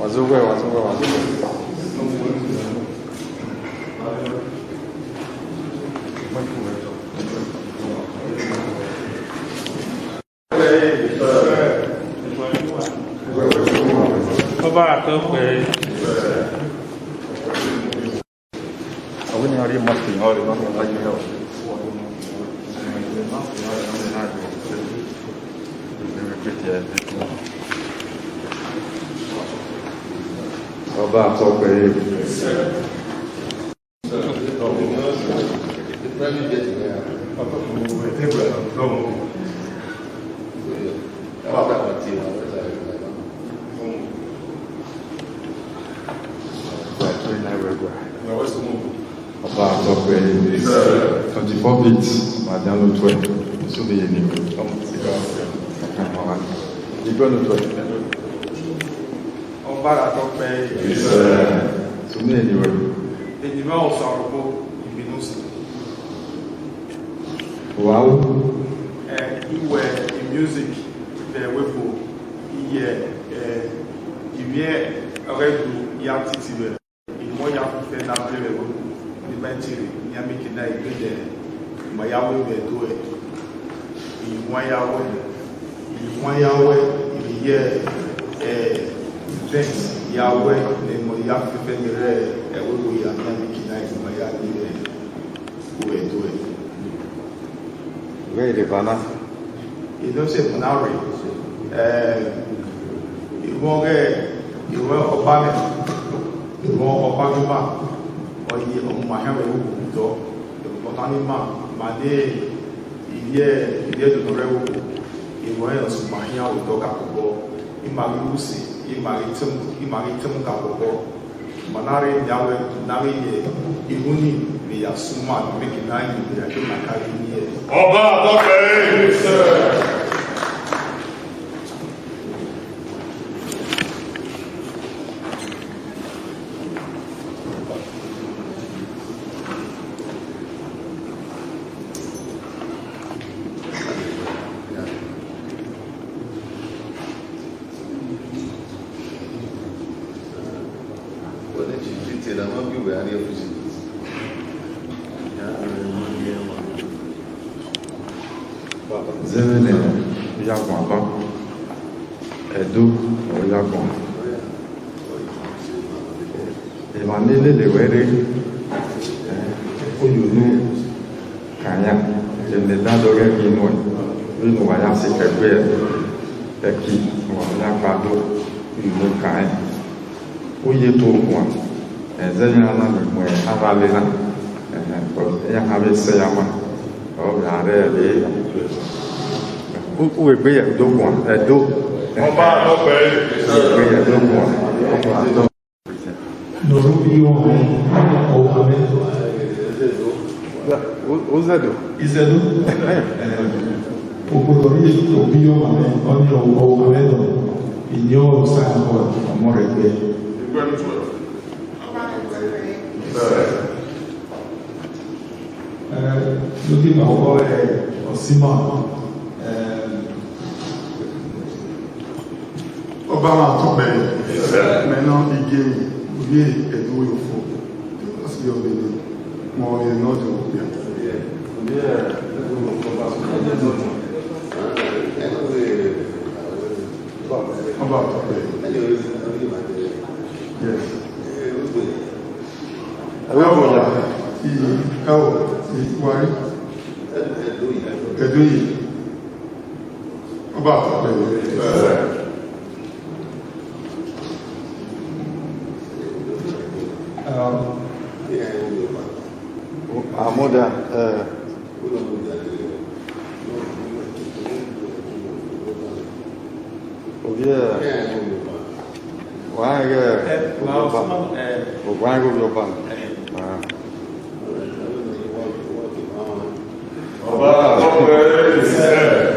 About 24 bits, Madame 12. So the unique. You go to 12. On va la topper. So many anyway. Et il va au sarko, il vient aussi. Wow. Il wear music, the wepo, il vient avec il y a petit peu. Il moi il a fait la plus le mentiri, il y a mis qui n'a eu de mayawe beto. Il moi yawe, il y a things Yahweh, the Moyafi Fenere, and we are not making nice Mayaki who are doing. Where the Vana? You don't say Manari. You won't Obama, you won't Obama, or you on my hammer, the Botanima, my day, he did the rebel, he was my hair with Dogapo, in my Lucy. Imaritum Kapo, Manari Yawe, Nari, Imuni, the Asuma, making 9 years. Oba, okay, sir. Zemene Yagwamba Edo Yagwamba Emanele de Were Oyunu Kanya Jemeda Doge Kinoi Winu Wayasi Kekwe Eki Wayakado Yunu Kanya Oye Tokwa Zenyana Mwe Avalena Yahabe Seyama Où est bien deux points? Deux. On va looking over Osima Obama Tobe, maintenant il gagne, il est d'où il faut. Parce qu'il y a des moi, il y a un autre bien. Obama Tobe. Yes. Alors voilà, il Kao, il Wari, Edoui, Obama Tobe. Amoda Ovie Wange Wange Yoban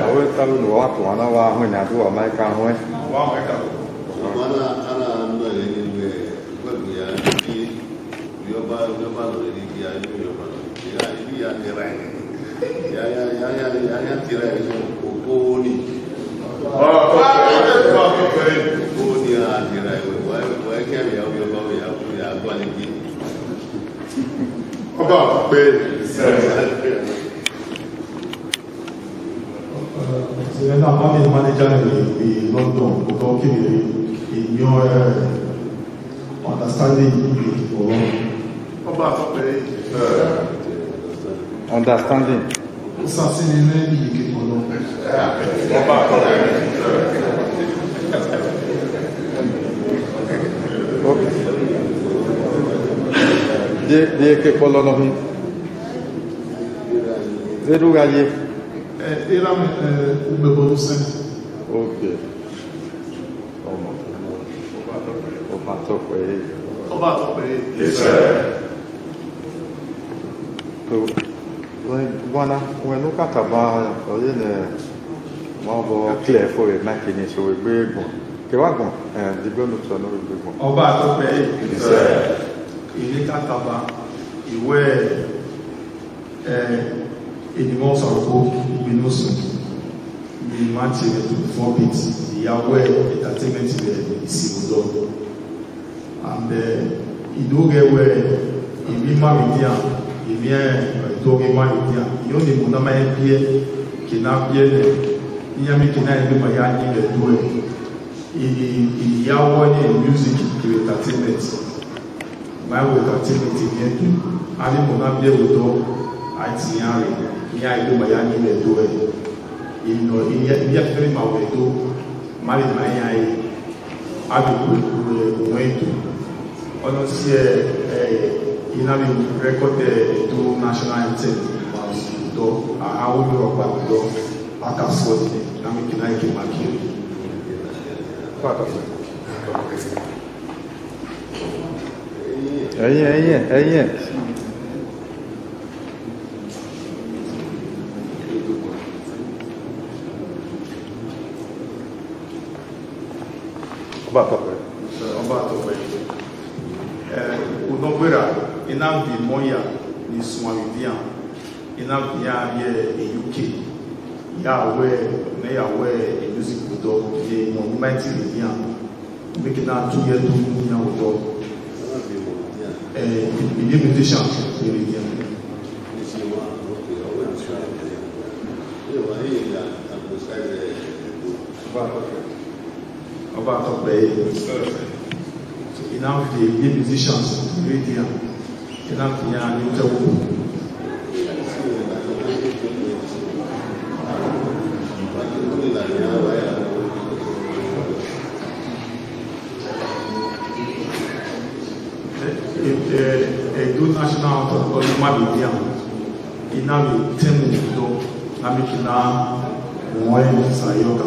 Awe talu no watu wana wa hona tu wa mai ka hoe Wa mai ka ana ndo ile kwa ya yoba ya tira hizo ukoni. Ukoni ya tira hiyo. ọba pé c'est un ami manager in London, donc il y a understanding for ọba pé Understanding. ça c'est une amie qui est ọba Die ke polo no hin. Zeru gaye. era un bebo sen Okay. Omo. O mato pe. ọba pé To wana no kata ba o ye ne mo bo clear for e na kini so we gbe gbon. Ke wa gbon di gbe no so no we gbe gbon. ọba pé ilé kàtàbà ìwé ènìyàn sọ̀rọ̀ ìgbìnú sùn ní máàtì rẹ̀ tó fọ́ bit ìyàwó entertainment rẹ̀ ìsìnkú and ìdógẹ̀wẹ̀ ìbí márìndíà ìbí ìdógẹ̀ márìndíà yóò ní mú náà bíẹ́ kìnnà bíẹ́ nẹ̀ níyàmí kìnnà ìbí mọ̀ yá ní ilẹ̀ tó ẹ̀ ìyàwó ní music kìrì entertainment máa wọ entertainment yẹn tó a ní mú náà bíẹ́ òótọ́ àti ìyá rẹ̀ ìyá ìbí mọ̀ yá ní ilẹ̀ tó ẹ̀ ìyá fẹ́rẹ̀ máa wọ̀ ètò máa lè máa yá ẹ̀ àdùkù ìwọ̀n ètò ọ̀nà sí ìnáwó rẹ́kọ̀dẹ̀ ètò national anthem ìdọ̀ àwọn olùrọ̀pá ìdọ̀ akásọ̀ ìnáwó kìnnà ìkè máa kiri. Ẹyin. Ọba àtọ̀pẹ́ ọ̀nàgbéra iná bí mọ́yà ní sumaridíà iná bí yá yẹ UK yàwẹ́ music ọ̀dọ́ yẹ monumental rìdíà make náà tún yẹ tó ní ọ̀dọ́ ìdí musician rìdíà. Ọba àtọ̀pẹ́ iná fi ìdí musicians rìdíà iná fi yá ní ọjọ́ do national anthem Mabibia ina mi temu do na mi kina wọ́n sayoka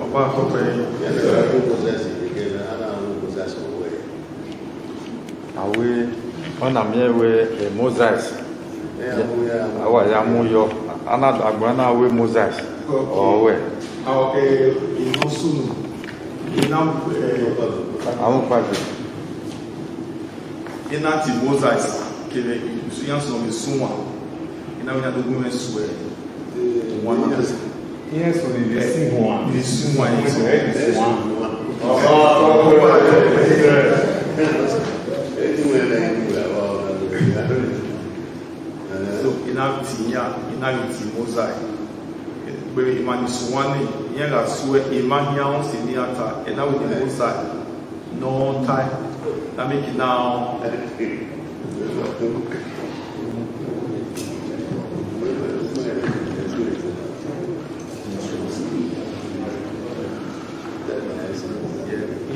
ọba àtọ́pẹ́ awe ọ̀nà miewe mosaic awa ya mú yọ anadagba náà we mosaic ọ̀wẹ̀ iná súnù iná àwọn pàdé iná ti mosaic kele ìsúnyànsọ̀ mi súnwà iná wíná tó gún ẹ̀sù ẹ̀ wọn náà Yes, so they sing one. ní súnwà yìí sọ iná ti mosaic pé ìmánìsùnwá ní ìyẹn là súwẹ́ ìmáhíáhùn sí ní àtà ẹ̀náwó ní mosaic náà táì lámẹ́kì náà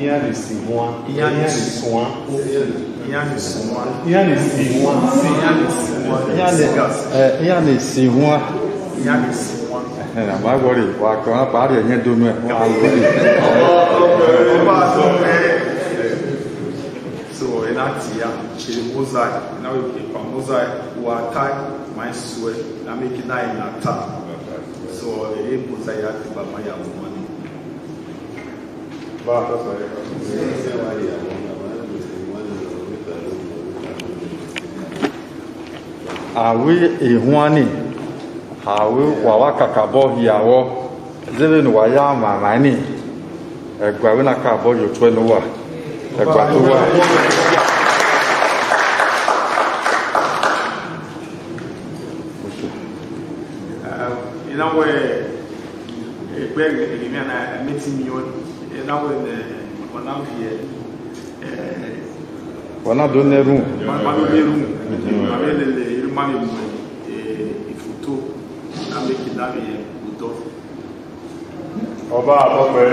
Iyan le si wọn. Iyan le si wọn. Àmà gbọ́rì wà kàn án pàárì ẹ̀yẹ́ dónú ẹ̀ wọ́n á lórí. Ọba àtọ́pẹ́ so ẹ̀nà tí ya ṣe mosaic náà wípé pa mosaic wà táì máa ń sọ ẹ̀ lámẹ́kì náà ìnà tà so èyí mosaic yà ti bàbá yà wọ́n ní. Bá a tọ́sọ̀ rẹ̀. Àwí ìhúnwání àwí wàwá kàkàbọ̀ ìyàwó zébé ni wà yá màmá ní ẹgbà wí náà ká àbọ̀ yóò tó ẹnu wà ẹgbà tó wà. ìnáwó ẹgbẹ́ ẹ̀gbẹ̀mí àná ẹ̀mẹ́tì mílíọ̀nù ìnáwó ọ̀nà fi wọn náà dún nẹ́rù. wọn náà dún nẹ́rù àbẹ́ lẹ́lẹ̀ irúmọ́ mi mú ìfòtó lábẹ́kì lábẹ́ ọ̀dọ́. ọba àbọ̀pẹ̀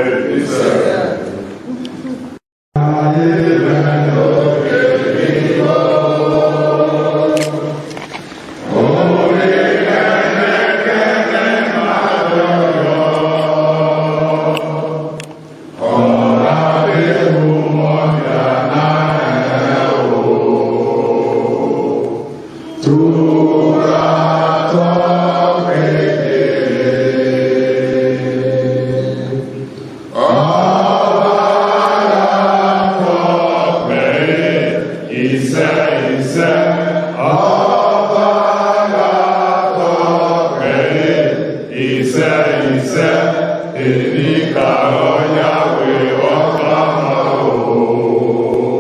Isa, Isa, Erika.